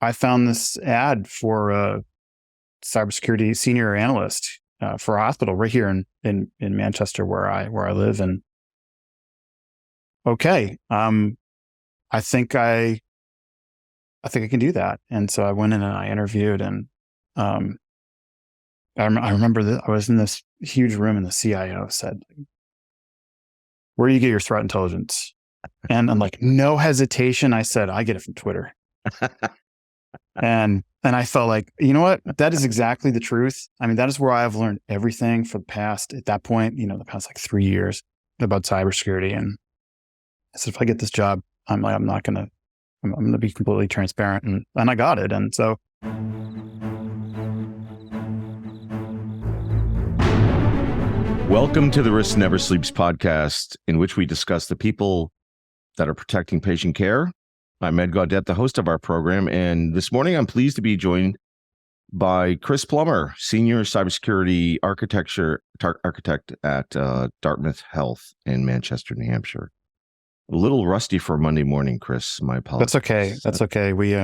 I found this ad for a cybersecurity senior analyst for a hospital right here in Manchester, where I live. And okay, I think I can do that. And so I went in and I interviewed, and I remember that I was in this huge room, and the CIO said, "Where do you get your threat intelligence?" And I'm like, no hesitation, I said, "I get it from Twitter." And I felt like, you know what? That is exactly the truth. I mean, that is where I've learned everything for the past, at that point, the past like 3 years about cybersecurity. And I said, if I get this job, I'm going to be completely transparent. And I got it. And so. Welcome to the Risk Never Sleeps podcast, in which we discuss the people that are protecting patient care. I'm Ed Gaudet, the host of our program, and this morning I'm pleased to be joined by Chris Plummer, Senior Cybersecurity Architect at Dartmouth Health in Manchester, New Hampshire. A little rusty for Monday morning, Chris. My apologies. That's okay. That's okay. We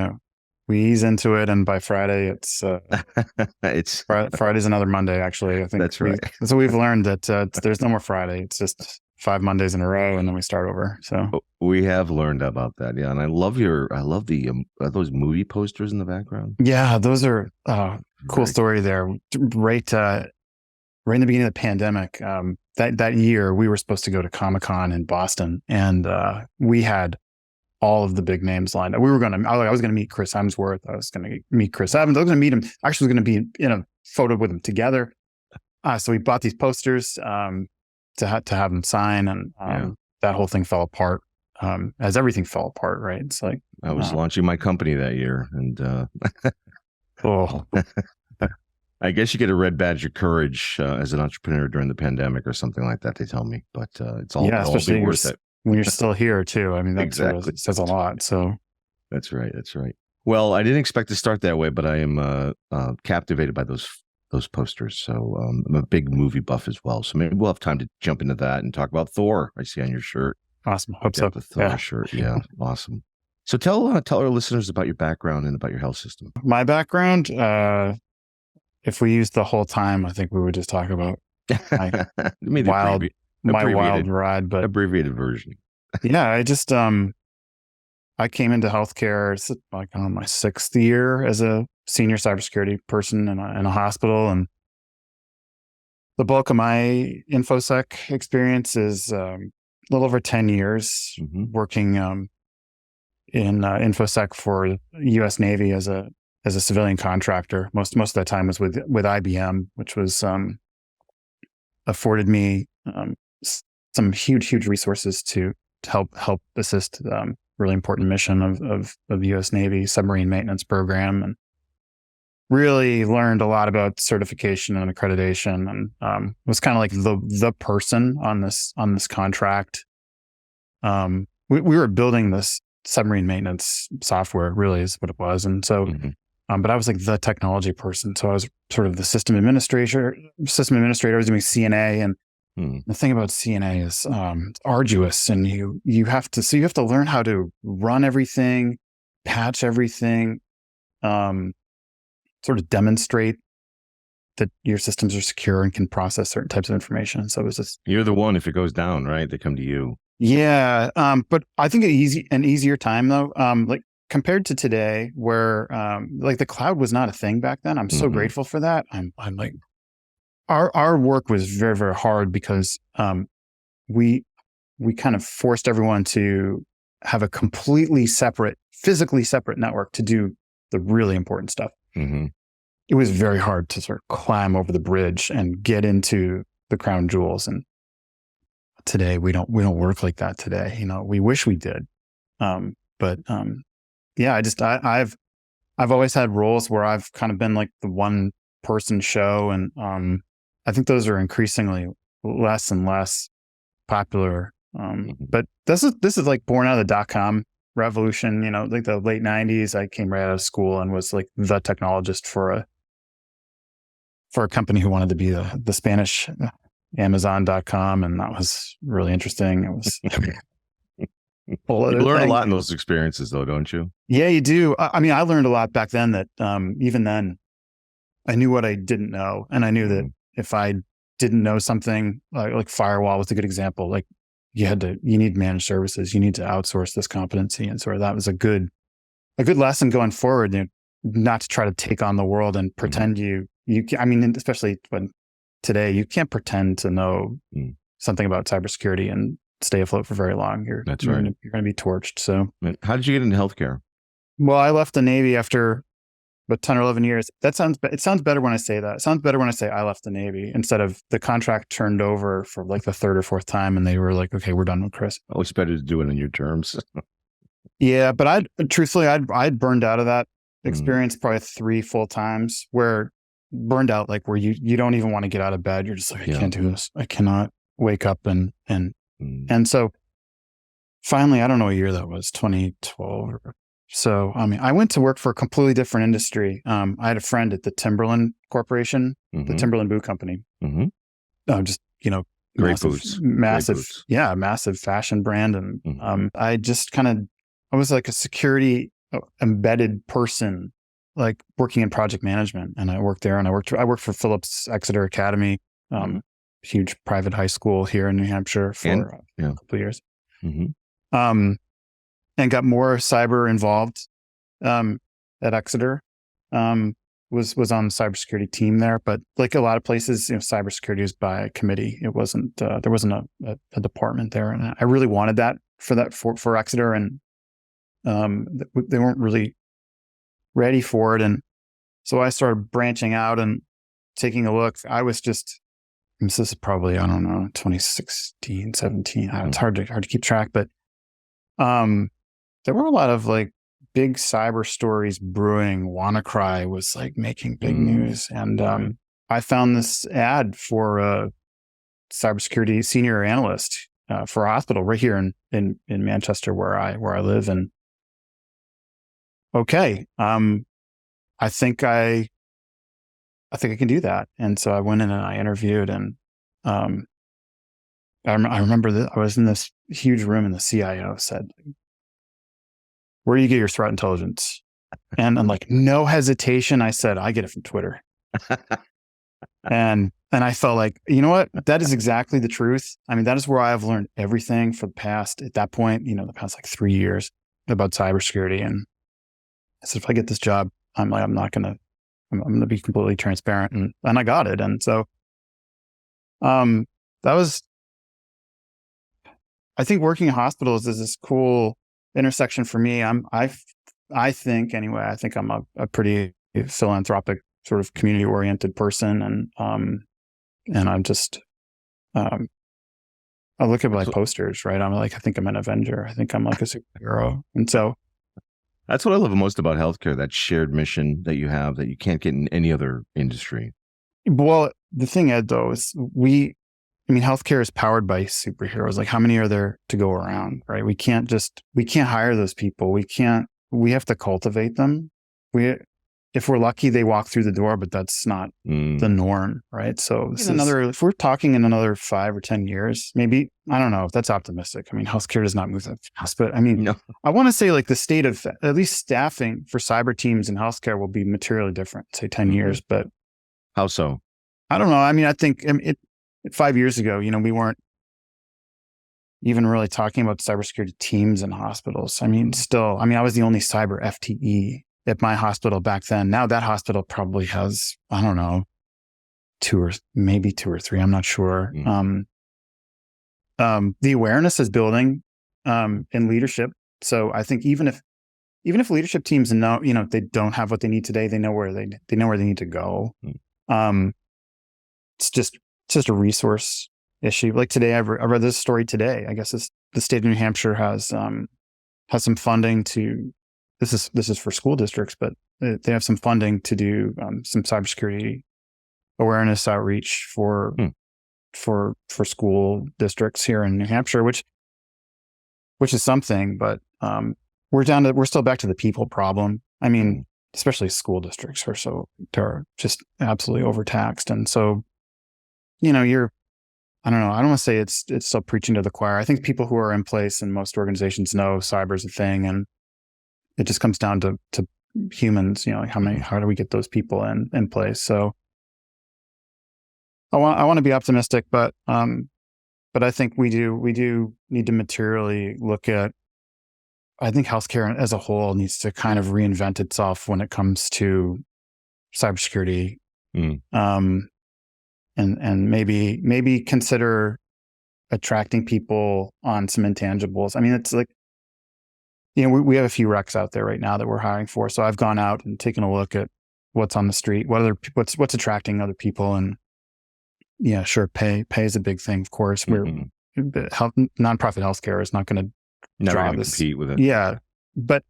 ease into it, and by Friday, it's Friday's another Monday. Actually, I think that's right. So we've learned that there's no more Friday. It's just 5 Mondays in a row, and then we start over. So we have learned about that, yeah. And I love the those movie posters in the background. Yeah, those are cool story there. Right in the beginning of the pandemic, that year we were supposed to go to Comic-Con in Boston, and we had all of the big names lined up. I was going to meet Chris Hemsworth. I was going to meet Chris Evans. I was going to meet him. Actually, was going to be in a photo with him together. So we bought these posters to have him sign, and that whole thing fell apart. As everything fell apart, right? It's like I was launching my company that year, and I guess you get a red badge of courage as an entrepreneur during the pandemic or something like that. They tell me, but it's all especially worth it when you're still here too. I mean, that exactly says a lot. So that's right. Well, I didn't expect to start that way, but I am captivated by those posters. So I'm a big movie buff as well. So maybe we'll have time to jump into that and talk about Thor. I see on your shirt. Awesome. Hope so. The Thor shirt. Yeah. Awesome. So tell our listeners about your background and about your health system. My background, if we used the whole time, I think we would just talk about my wild ride, but abbreviated version. Yeah, I just I came into healthcare like on my 6th year as a senior cybersecurity person in a hospital, and the bulk of my InfoSec experience is a little over 10 years working in InfoSec for the U.S. Navy as a civilian contractor. Most of that time was with IBM, which was afforded me some huge resources to help assist really important mission of the U.S. Navy submarine maintenance program, and really learned a lot about certification and accreditation, and was kind of like the person on this contract. We were building this submarine maintenance software, really is what it was, and so. But I was like the technology person, so I was sort of the system administrator. I was doing CNA, and the thing about CNA is it's arduous, and you have to learn how to run everything, patch everything, sort of demonstrate that your systems are secure and can process certain types of information. So it was just you're the one if it goes down, right? They come to you. Yeah, but I think an easier time though. Like compared to today, where like the cloud was not a thing back then. I'm so grateful for that. I'm like. Our work was very, very hard because we kind of forced everyone to have a completely physically separate network to do the really important stuff. It was very hard to sort of climb over the bridge and get into the crown jewels. And today we don't work like that today. We wish we did. But I've always had roles where I've kind of been like the one person show, and I think those are increasingly less and less popular. But this is like born out of the .com revolution, like the late 90s. I came right out of school and was like the technologist for a company who wanted to be the Spanish Amazon.com. And that was really interesting. It was whole You other learn a thing. lot in those experiences, though, don't you? Yeah, you do. I mean, I learned a lot back then that even then I knew what I didn't know. And I knew that if I didn't know something, like firewall was a good example, like you need managed services, you need to outsource this competency. And sort of that was a good lesson going forward, not to try to take on the world and pretend I mean, especially when today, you can't pretend to know something about cybersecurity and stay afloat for very long. You're going to be torched. So how did you get into healthcare? Well, I left the Navy after about 10 or 11 years. It sounds better when I say that. It sounds better when I say I left the Navy instead of the contract turned over for like the third or fourth time. And they were like, okay, we're done with Chris. Oh, it's better to do it on your terms. Yeah. But I'd burned out of that experience probably 3 full times, where burned out, like where you don't even want to get out of bed. You're just like, I can't do this. I cannot wake up and so finally, I don't know what year that was, 2012 or so. I mean, I went to work for a completely different industry. I had a friend at the Timberland Corporation, the Timberland boot company. Just, Great boots. Massive, Great boots. Yeah, massive fashion brand. And I just I was like a security embedded person, like working in project management. And I worked there, and I worked for Phillips Exeter Academy, huge private high school here in New Hampshire for a couple of years. And got more cyber involved at Exeter. Was on the cybersecurity team there, but like a lot of places, cybersecurity was by committee. It wasn't there wasn't a department there, and I really wanted that for Exeter, and they weren't really ready for it, and so I started branching out and taking a look. This is probably, I don't know, 2016, 17. It's hard to keep track, but there were a lot of like big cyber stories brewing. WannaCry was like making big news. And I found this ad for a cybersecurity senior analyst for a hospital right here in Manchester, where I live. And okay, I think I can do that. And so I went in and I interviewed, and I remember that I was in this huge room, and the CIO said, "Where do you get your threat intelligence?" And I'm like, no hesitation, I said, "I get it from Twitter." and I felt like, you know what? That is exactly the truth. I mean, that is where I've learned everything for the past, at that point, the past like 3 years about cybersecurity. And I said, if I get this job, I'm going to be completely transparent. And I got it. And so, that was, I think working in hospitals is this cool intersection for me. I think I'm a pretty philanthropic, sort of community oriented person. And I'm just, I look at my posters, right? I'm like, I think I'm an Avenger. I think I'm like a superhero. And so that's what I love most about healthcare, that shared mission that you have that you can't get in any other industry. Well, the thing, Ed, though, is healthcare is powered by superheroes. Like, how many are there to go around, right? We can't hire those people. We have to cultivate them. If we're lucky, they walk through the door, but that's not the norm, right? So if we're talking in another 5 or 10 years, maybe, I don't know if that's optimistic. I mean, healthcare does not move that fast, but I want to say like the state of at least staffing for cyber teams in healthcare will be materially different, say 10 years, but how so? I don't know. I mean, I think 5 years ago, we weren't even really talking about cybersecurity teams in hospitals. I mean, I was the only cyber FTE at my hospital back then. Now that hospital probably has, I don't know, 2 or 3. I'm not sure. The awareness is building in leadership. So I think even if leadership teams know, they don't have what they need today, they know where they need to go. It's just a resource issue. Like today, I read this story today. I guess the state of New Hampshire has some funding to. This is for school districts, but they have some funding to do some cybersecurity awareness outreach for school districts here in New Hampshire, which is something. But we're still back to the people problem. I mean, especially school districts they're just absolutely overtaxed, and so you're I don't know. I don't want to say it's still preaching to the choir. I think people who are in place in most organizations know cyber is a thing, and it just comes down to humans. Like how do we get those people in place? So I want to be optimistic, but I think we do need to materially look at. I think healthcare as a whole needs to kind of reinvent itself when it comes to cybersecurity. And maybe consider attracting people on some intangibles. I mean, it's like, we have a few recs out there right now that we're hiring for. So I've gone out and taken a look at what's on the street, what's attracting other people, and yeah, sure, pay is a big thing. Of course, nonprofit healthcare is not going to draw this, compete with it. Yeah, but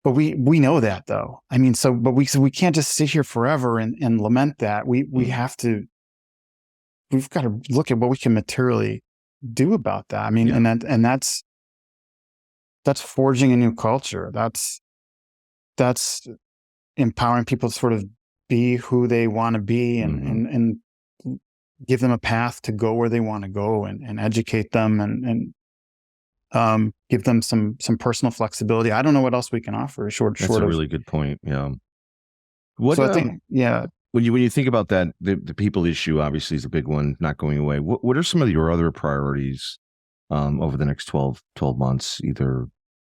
we know that though. I mean, so we can't just sit here forever and lament that. We have to. We've got to look at what we can materially do about that. I mean, and that's forging a new culture. That's empowering people to sort of be who they want to be, and give them a path to go where they want to go, and educate them, and give them some personal flexibility. I don't know what else we can offer. That's a really good point. Yeah. I think, yeah. When you think about that, the people issue obviously is a big one, not going away. What are some of your other priorities over the next 12 months, either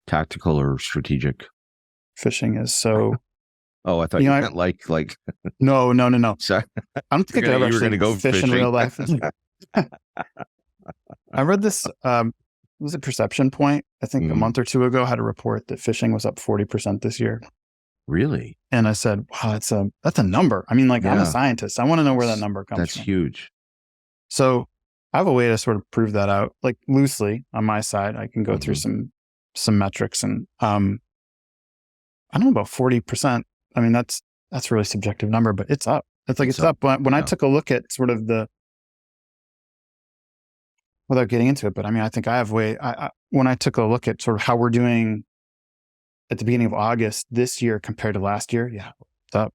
tactical or strategic? Phishing is so. Oh, I thought you meant like. No. Sorry. I don't think I could ever actually go fish in real life. I read this. It was a Perception Point, I think a month or two ago, had a report that phishing was up 40% this year. Really? And I said, wow, that's a number. I mean, I'm a scientist. I want to know where that number comes from. That's huge. So I have a way to sort of prove that out, like loosely on my side. I can go through some metrics, and I don't know about 40%. I mean, that's a really subjective number, but it's up. It's up. When I took a look at sort of without getting into it, but I mean, I think I have when I took a look at sort of how we're doing at the beginning of August this year compared to last year, yeah, it's up.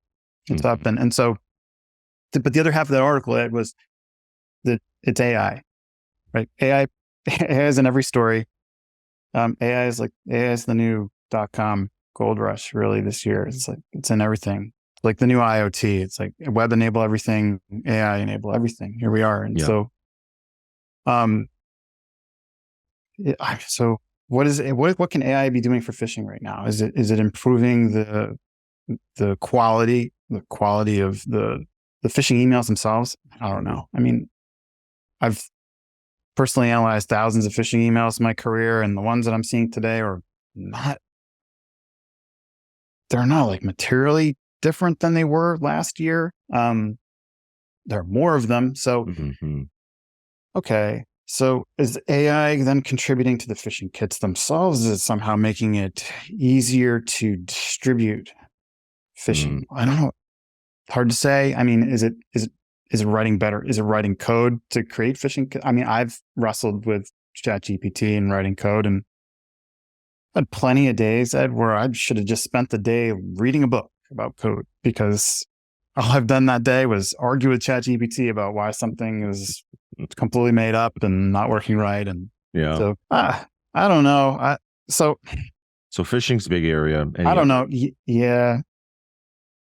It's up. And so, but the other half of that article, Ed, was that it's AI, right? AI is in every story. AI is the new .com gold rush really this year. It's it's in everything. Like the new IoT. It's like web enable everything, AI enable everything. Here we are. And so, so what can AI be doing for phishing right now? Is it improving the quality of the phishing emails themselves? I don't know. I mean, I've personally analyzed thousands of phishing emails in my career, and the ones that I'm seeing today are not like materially different than they were last year. There are more of them. So, okay. So is AI then contributing to the phishing kits themselves? Is it somehow making it easier to distribute phishing? I don't know. Hard to say. I mean, is it writing better? Is it writing code to create phishing? I mean, I've wrestled with ChatGPT and writing code, and had plenty of days, Ed, where I should have just spent the day reading a book about code, because all I've done that day was argue with ChatGPT about why something is completely made up and not working right. And so I don't know. So phishing's a big area. I don't know. Yeah.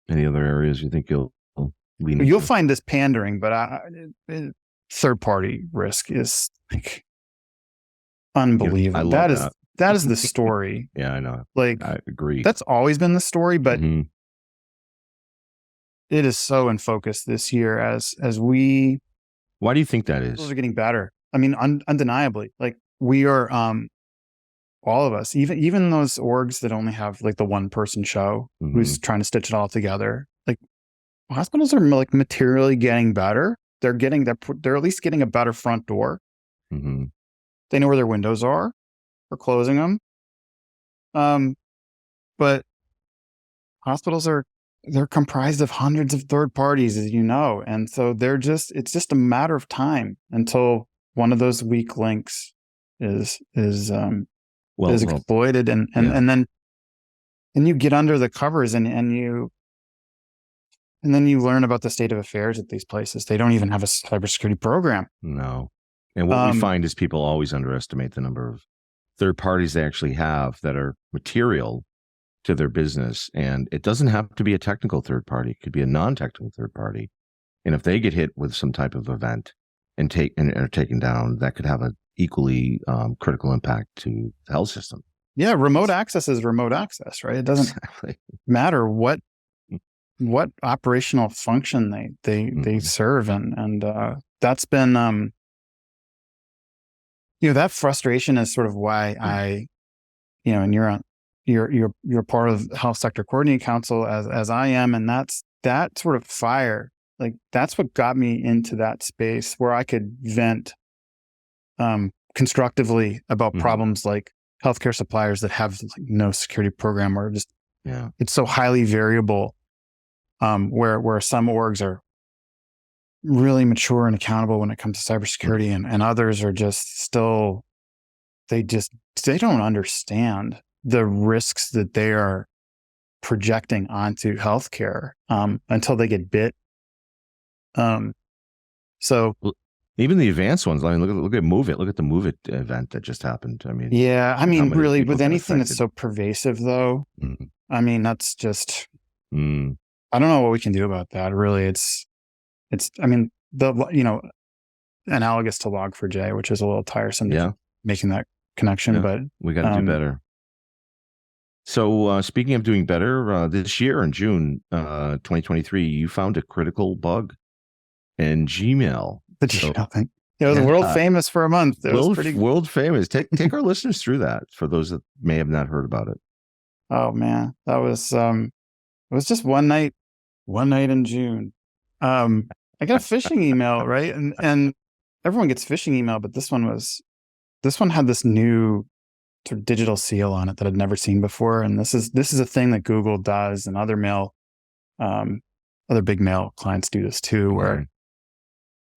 Any other areas you think you'll lean into? You'll find this pandering, but third party risk is unbelievable. That is the story. Yeah, I know. I agree. That's always been the story, but it is so in focus this year as we. Why do you think that is? Those are getting better. I mean, undeniably, we are, all of us, even those orgs that only have the one person show who's trying to stitch it all together. Hospitals are materially getting better. They're at least getting a better front door. They know where their windows are. We're closing them. But hospitals they're comprised of hundreds of third parties, as you know. And so it's just a matter of time until one of those weak links is exploited. And then you get under the covers and And then you learn about the state of affairs at these places. They don't even have a cybersecurity program. No. And what we find is people always underestimate the number of third parties they actually have that are material to their business. And it doesn't have to be a technical third party. It could be a non-technical third party. And if they get hit with some type of event and are taken down, that could have an equally critical impact to the health system. Yeah, remote access is remote access, right? It doesn't matter what operational function they serve, and that's been that frustration is sort of why I, and you're part of the Health Sector Coordinating Council as I am, and that sort of fire, like that's what got me into that space where I could vent constructively about problems like healthcare suppliers that have like no security program, or just it's so highly variable. Where some orgs are really mature and accountable when it comes to cybersecurity, and others are just still, they don't understand the risks that they are projecting onto healthcare until they get bit. So even the advanced ones, I mean, look at Move It. Look at the Move It event that just happened. I mean, really, with anything that's so pervasive, though, I mean, that's just. I don't know what we can do about that. Really, it's. I mean, analogous to Log4j, which is a little tiresome. Making that connection, but we got to do better. So, speaking of doing better, this year in June 2023, you found a critical bug in Gmail. The Gmail thing. It was world famous for a month. It was pretty world famous. Take our listeners through that for those that may have not heard about it. Oh man, that was it was just one night in June. I got a phishing email, right? And everyone gets phishing email, but this one had this new sort of digital seal on it that I'd never seen before. And this is a thing that Google does, and other big mail clients do this too, where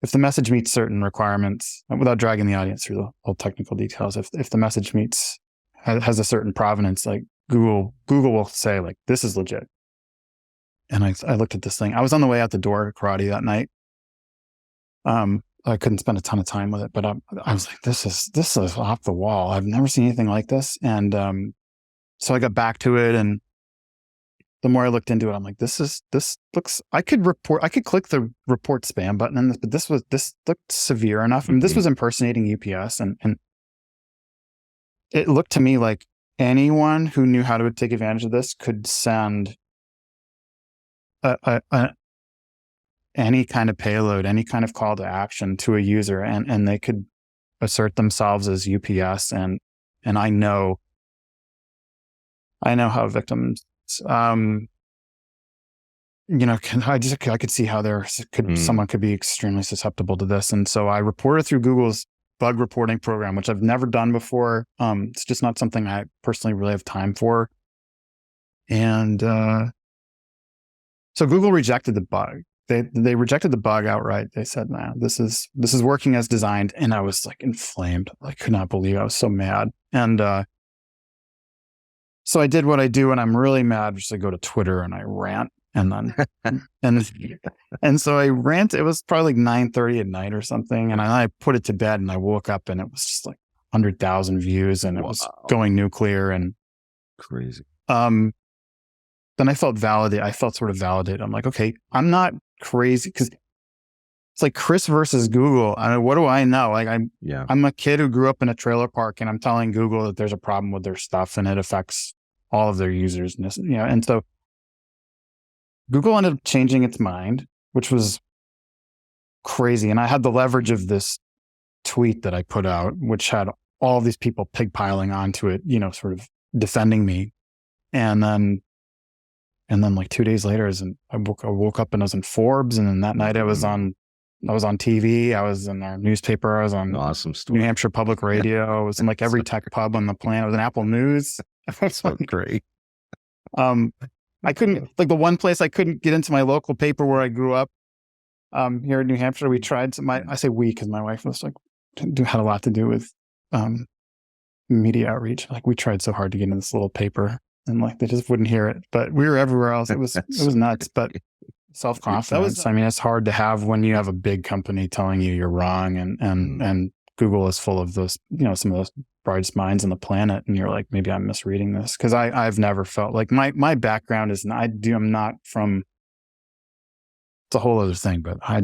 if the message meets certain requirements, without dragging the audience through the whole technical details, if the message has a certain provenance, like Google will say like, this is legit. And I looked at this thing. I was on the way out the door to karate that night. I couldn't spend a ton of time with it, but I was like, this is off the wall. I've never seen anything like this. And so I got back to it, and the more I looked into it, I'm like, this looks. I could click the report spam button in this, but this looked severe enough. I mean, this was impersonating UPS, and it looked to me like anyone who knew how to take advantage of this could send any kind of payload, any kind of call to action to a user, and they could assert themselves as UPS, and I know how victims, I could see how someone could be extremely susceptible to this, and so I reported through Google's bug reporting program, which I've never done before. It's just not something I personally really have time for, and so Google rejected the bug. They rejected the bug outright. They said, "Nah, this is working as designed." And I was like inflamed. I could not believe. I was so mad. And so I did what I do when I'm really mad, which is I go to Twitter and I rant. And then and so I rant. It was probably like 9:30 at night or something. And I put it to bed, and I woke up, and it was just like 100,000 views, and it was going nuclear and crazy. Then I felt validated. I felt sort of validated. I'm like, okay, I'm not crazy, because it's like Chris versus Google. I mean, what do I know? Like I'm a kid who grew up in a trailer park, and I'm telling Google that there's a problem with their stuff and it affects all of their users. And so Google ended up changing its mind, which was crazy. And I had the leverage of this tweet that I put out, which had all these people pigpiling onto it, sort of defending me. And then like 2 days later, I woke up and I was in Forbes, and then that night I was on TV, I was in our newspaper, I was on awesome story. New Hampshire Public Radio, I was in like every tech pub on the planet, I was in Apple News. So great. I couldn't, like the one place I couldn't get into my local paper where I grew up, here in New Hampshire, we tried I say we, because my wife was like, had a lot to do with media outreach. Like we tried so hard to get in this little paper, and like they just wouldn't hear it. But we were everywhere else. It was nuts. But self-confidence. I mean, it's hard to have when you have a big company telling you you're wrong, and Google is full of those, some of those brightest minds on the planet, and you're like, maybe I'm misreading this, because I've never felt like my background is I'm not from. It's a whole other thing, but I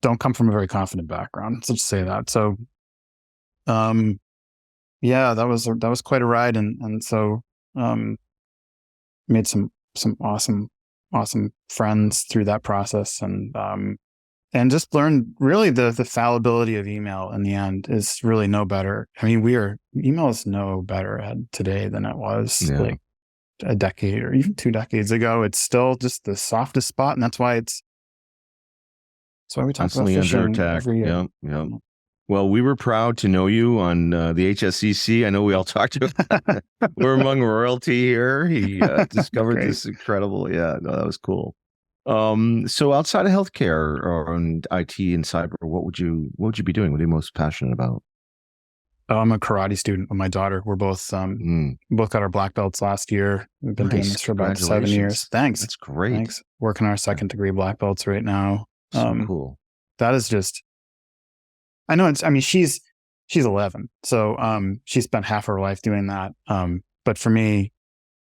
don't come from a very confident background. Let's just say that. So, yeah, that was quite a ride, and so made some awesome friends through that process, and just learned really the fallibility of email in the end is really no better. I mean, email is no better today than it was like a decade or even 2 decades ago. It's still just the softest spot, and that's why we talk constantly about phishing under attack. every year. Yeah. Well, we were proud to know you on the HSCC. I know we all talked to. We're among royalty here. He discovered this incredible. Yeah, no, that was cool. So outside of healthcare or on IT and cyber, what would you be doing? What are you most passionate about? I'm a karate student with my daughter. We're both got our black belts last year. We've been doing this for about 7 years. Thanks. That's great. Thanks. Working our second degree black belts right now. So cool. That is just. I know she's 11, so she spent half her life doing that. But for me,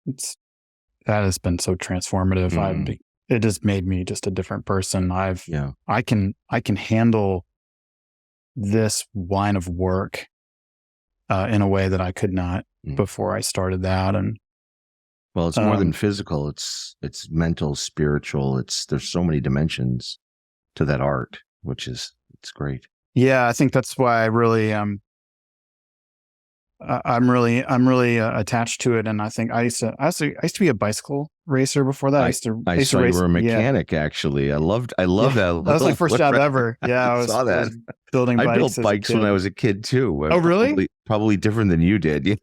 that has been so transformative. It just made me just a different person. I can handle this line of work in a way that I could not before I started that. And well, it's more than physical. It's mental, spiritual. There's so many dimensions to that art, it's great. Yeah, I think that's why I really I'm really attached to it, and I think I used to be a bicycle racer before that. I used to saw race, you were a mechanic. Actually, I loved that. That was my first job ever. Yeah, I saw that. Building bikes. I built bikes when I was a kid too. Oh, really? Probably different than you did.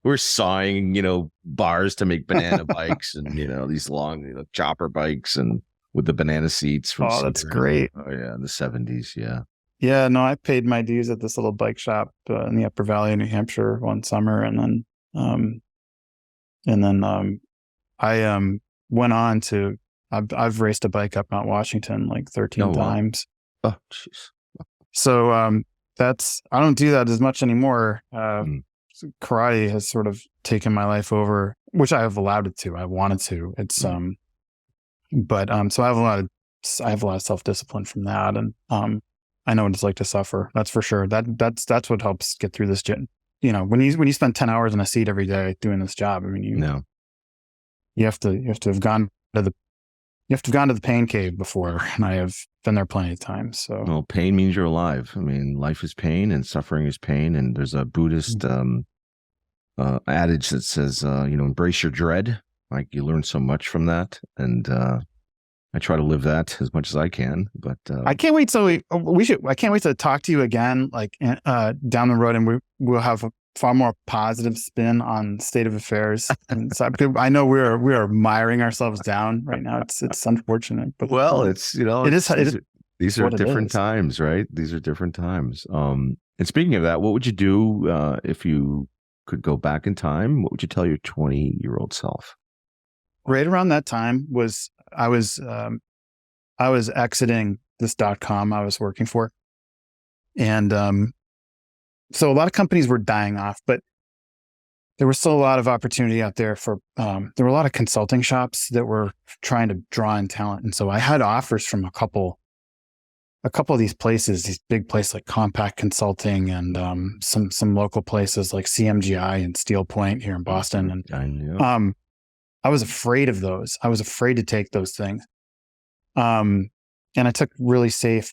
We're sawing, bars to make banana bikes, and these long chopper bikes, and with the banana seats from. Oh, that's great. Oh yeah, in the 70s. Yeah. Yeah, no, I paid my dues at this little bike shop in the Upper Valley of New Hampshire one summer, and then I went on to I've raced a bike up Mount Washington like 13 times. Oh, jeez. So I don't do that as much anymore. Karate has sort of taken my life over, which I have allowed it to. I wanted to. It's but so I have a lot of self-discipline from that, and I know what it's like to suffer. That's for sure. That's what helps get through this. When you spend 10 hours in a seat every day doing this job, I mean, you have to have gone to the pain cave before, and I have been there plenty of times. So, well, pain means you're alive. I mean, life is pain, and suffering is pain. And there's a Buddhist adage that says, embrace your dread. Like, you learn so much from that, and I try to live that as much as I can. But I can't wait. So I can't wait to talk to you again, like down the road, and we'll have a far more positive spin on state of affairs. And so, I know we are miring ourselves down right now. It's unfortunate, but these are different times, right? These are different times. And speaking of that, what would you do if you could go back in time? What would you tell your 20-year-old self? Right around that time I was exiting this .com I was working for, and so a lot of companies were dying off, but there was still a lot of opportunity out there for. There were a lot of consulting shops that were trying to draw in talent, and so I had offers from a couple of these places, these big places like Compact Consulting, and some local places like CMGI and Steel Point here in Boston, and I knew. I was afraid of those. I was afraid to take those things. And I took really safe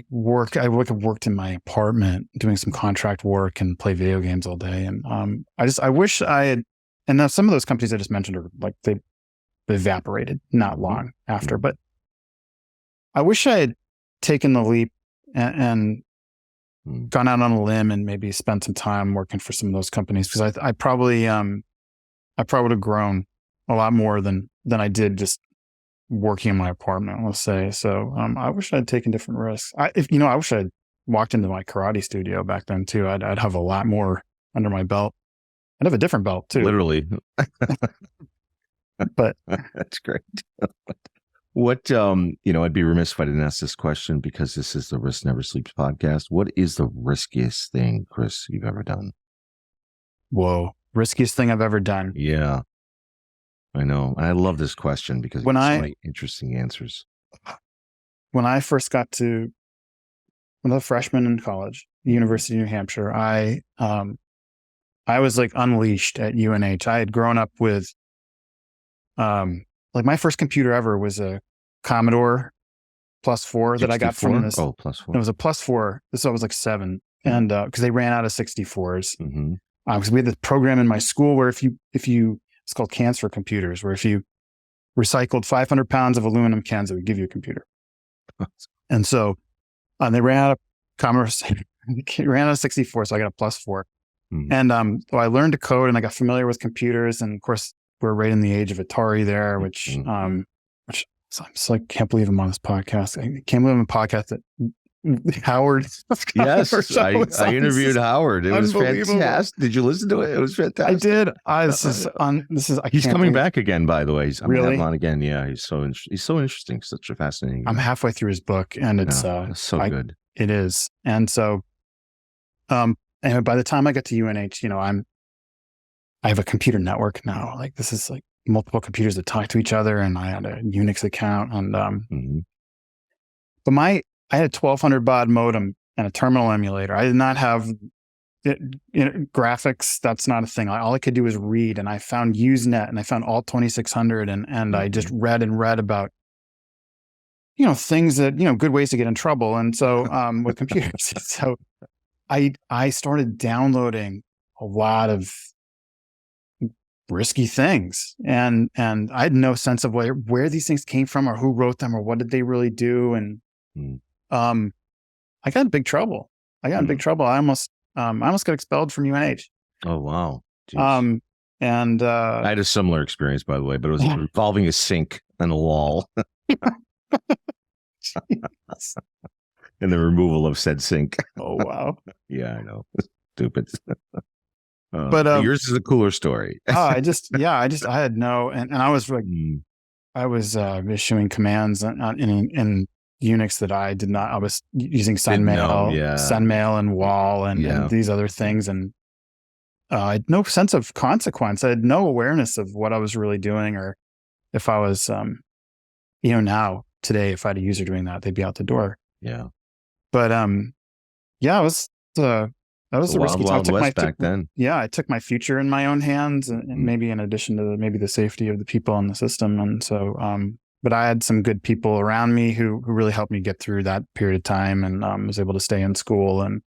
work. I worked in my apartment doing some contract work and play video games all day. And I wish I had, and now some of those companies I just mentioned are like, they evaporated not long after, but I wish I had taken the leap and gone out on a limb and maybe spent some time working for some of those companies, because I probably would have grown a lot more than I did just working in my apartment, let's say. So I wish I'd taken different risks. I wish I'd walked into my karate studio back then too. I'd have a lot more under my belt. I'd have a different belt too. Literally. But That's great. What, I'd be remiss if I didn't ask this question because this is the Risk Never Sleeps podcast. What is the riskiest thing, Chris, you've ever done? whoa, riskiest thing I've ever done. Yeah, I know. And I love this question because it's so many interesting answers. When I first got to, when I was a freshman in college, University of New Hampshire, I was like unleashed at UNH. I had grown up with, like my first computer ever was a Commodore +4 that I got from this. Oh, +4. It was a +4. This I was like 7, and because they ran out of 64s. Mm-hmm. Because we had this program in my school where if you, it's called cans for computers, where if you recycled 500 pounds of aluminum cans, it would give you a computer. And so they ran out of Commodore, ran out of 64, so I got a +4. Mm-hmm. And so I learned to code and I got familiar with computers, and of course we're right in the age of Atari there, which I'm just like, can't believe I'm on this podcast. I can't believe I'm on a podcast that Howard. Yes, I interviewed Howard. It was fantastic. Did you listen to it? It was fantastic. I did. He's coming back again, by the way. I'm really? having him on again. Yeah, he's so interesting. Such a fascinating guy. I'm halfway through his book, and it's so good. It is, and so, and by the time I get to UNH, I have a computer network now. Like this is like multiple computers that talk to each other, and I had a Unix account, and but I had a 1200 baud modem and a terminal emulator. I did not have graphics. That's not a thing. All I could do was read, and I found Usenet and I found Alt 2600, and I just read about, things that, good ways to get in trouble. And so with computers, so I started downloading a lot of risky things, and I had no sense of where these things came from or who wrote them or what did they really do. And I got in big trouble. I almost got expelled from UNH. Oh, wow. Jeez. And I had a similar experience, by the way, but it was involving a sink and a wall. And the removal of said sink. Oh, wow. Yeah, I know. Stupid. But yours is a cooler story. I had no, and I was like, I was issuing commands in Unix that I did not. I was using SendMail and Wall and these other things, and I had no sense of consequence. I had no awareness of what I was really doing, or if I was, now today, if I had a user doing that, they'd be out the door. Yeah. But it was that was a risky time. Back then. Yeah, I took my future in my own hands, and maybe in addition to maybe the safety of the people in the system. And so, but I had some good people around me who really helped me get through that period of time, and was able to stay in school and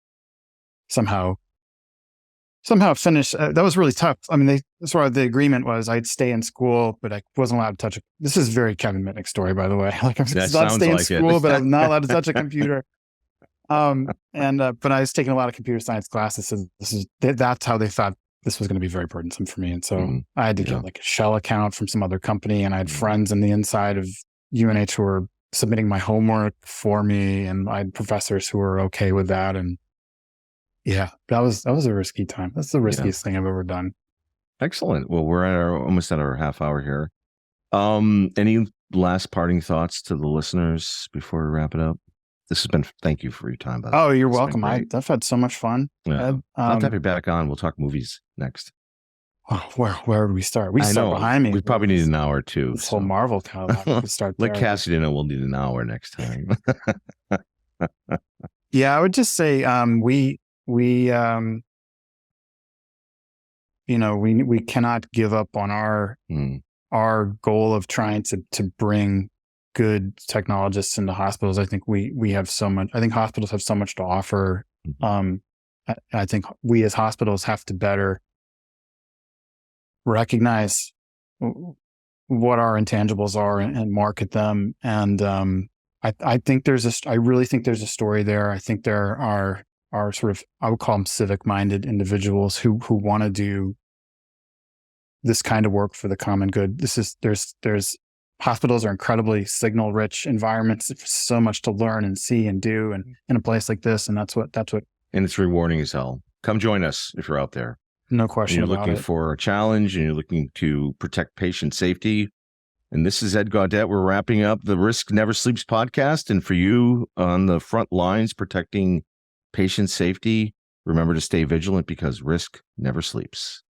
somehow finish. That was really tough. I mean, the agreement was I'd stay in school, but I wasn't allowed to touch it. This is very Kevin Mitnick story, by the way. Like I'm allowed to stay in school, but I'm not allowed to touch a computer. But I was taking a lot of computer science classes, so that's how they thought this was going to be very burdensome for me. And so I had to get like a shell account from some other company, and I had friends in the inside of UNH who were submitting my homework for me, and I had professors who were okay with that. And yeah, that was a risky time. That's the riskiest thing I've ever done. Excellent. Well, we're almost at our half hour here. Any last parting thoughts to the listeners before we wrap it up? Thank you for your time. You're welcome. I've had so much fun. Yeah. I'll have to have you back on. We'll talk movies next. Oh, where would we start? We start behind me. We probably need an hour or two. This whole Marvel catalog. We start there. Let Cassidy know we'll need an hour next time. Yeah, I would just say we cannot give up on our goal of trying to bring good technologists into hospitals. I think we have so much. I think hospitals have so much to offer. I think we as hospitals have to better recognize what our intangibles are and market them. And I really think there's a story there. I think there are sort of, I would call them civic-minded individuals who want to do this kind of work for the common good. There's hospitals are incredibly signal-rich environments. There's so much to learn and see and do, and in a place like this, and that's what. And it's rewarding as hell. Come join us if you're out there. No question And you're about looking it. for a challenge, and you're looking to protect patient safety. And this is Ed Gaudet. We're wrapping up the Risk Never Sleeps podcast. And for you on the front lines protecting patient safety, remember to stay vigilant because risk never sleeps.